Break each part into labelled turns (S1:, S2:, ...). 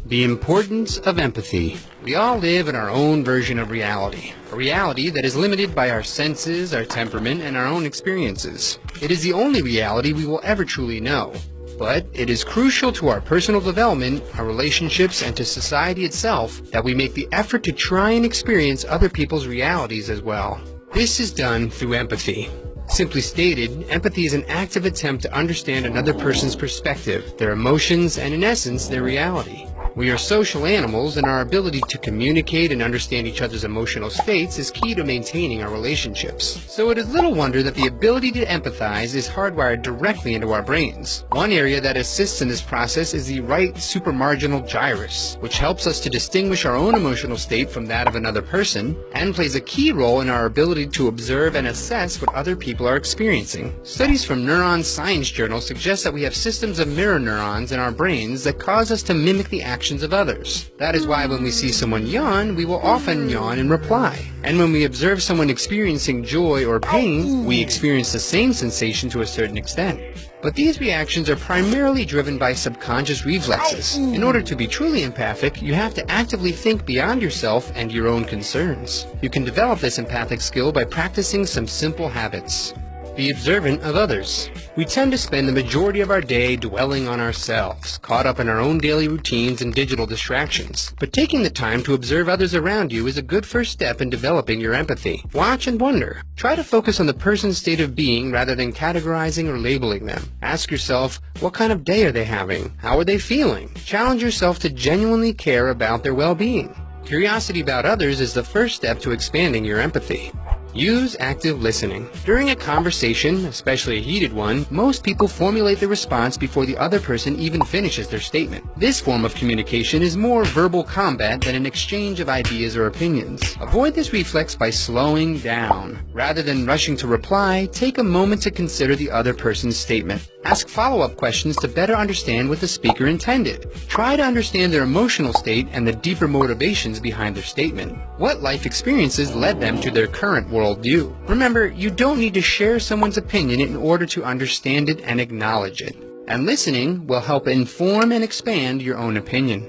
S1: The importance of empathy. We all live in our own version of reality, a reality that is limited by our senses, our temperament, and our own experiences. It is the only reality we will ever truly know. But it is crucial to our personal development, our relationships, and to society itself that we make the effort to try and experience other people's realities as well. This is done through empathy. Simply stated, empathy is an active attempt to understand another person's perspective, their emotions, and in essence, their reality. We are social animals, and our ability to communicate and understand each other's emotional states is key to maintaining our relationships. So it is little wonder that the ability to empathize is hardwired directly into our brains. One area that assists in this process is the right supramarginal gyrus, which helps us to distinguish our own emotional state from that of another person, and plays a key role in our ability to observe and assess what other people are experiencing. Studies from Neuron Science Journal suggest that we have systems of mirror neurons in our brains that cause us to mimic the actions of others. That is why when we see someone yawn, we will often yawn in reply. And when we observe someone experiencing joy or pain, we experience the same sensation to a certain extent. But these reactions are primarily driven by subconscious reflexes. In order to be truly empathic, you have to actively think beyond yourself and your own concerns. You can develop this empathic skill by practicing some simple habits. Be observant of others. We tend to spend the majority of our day dwelling on ourselves, caught up in our own daily routines and digital distractions. But taking the time to observe others around you is a good first step in developing your empathy. Watch and wonder. Try to focus on the person's state of being rather than categorizing or labeling them. Ask yourself, what kind of day are they having? How are they feeling? Challenge yourself to genuinely care about their well-being. Curiosity about others is the first step to expanding your empathy. Use active listening. During a conversation, especially a heated one, most people formulate their response before the other person even finishes their statement. This form of communication is more verbal combat than an exchange of ideas or opinions. Avoid this reflex by slowing down. Rather than rushing to reply, take a moment to consider the other person's statement. Ask follow-up questions to better understand what the speaker intended. Try to understand their emotional state and the deeper motivations behind their statement. What life experiences led them to their current worldview? Remember, you don't need to share someone's opinion in order to understand it and acknowledge it. And listening will help inform and expand your own opinion.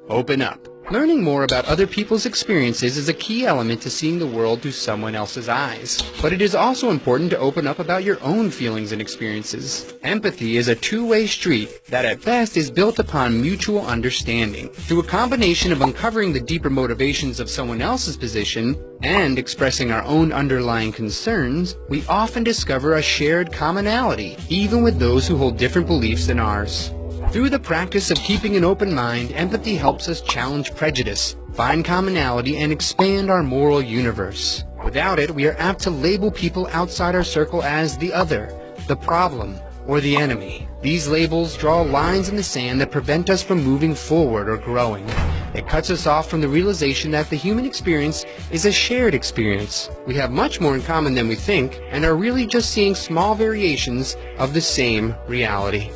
S1: Open up. Learning more about other people's experiences is a key element to seeing the world through someone else's eyes. But it is also important to open up about your own feelings and experiences. Empathy is a two-way street that at best is built upon mutual understanding. Through a combination of uncovering the deeper motivations of someone else's position and expressing our own underlying concerns, we often discover a shared commonality, even with those who hold different beliefs than ours. Through the practice of keeping an open mind, empathy helps us challenge prejudice, find commonality, and expand our moral universe. Without it, we are apt to label people outside our circle as the other, the problem, or the enemy. These labels draw lines in the sand that prevent us from moving forward or growing. It cuts us off from the realization that the human experience is a shared experience. We have much more in common than we think, and are really just seeing small variations of the same reality.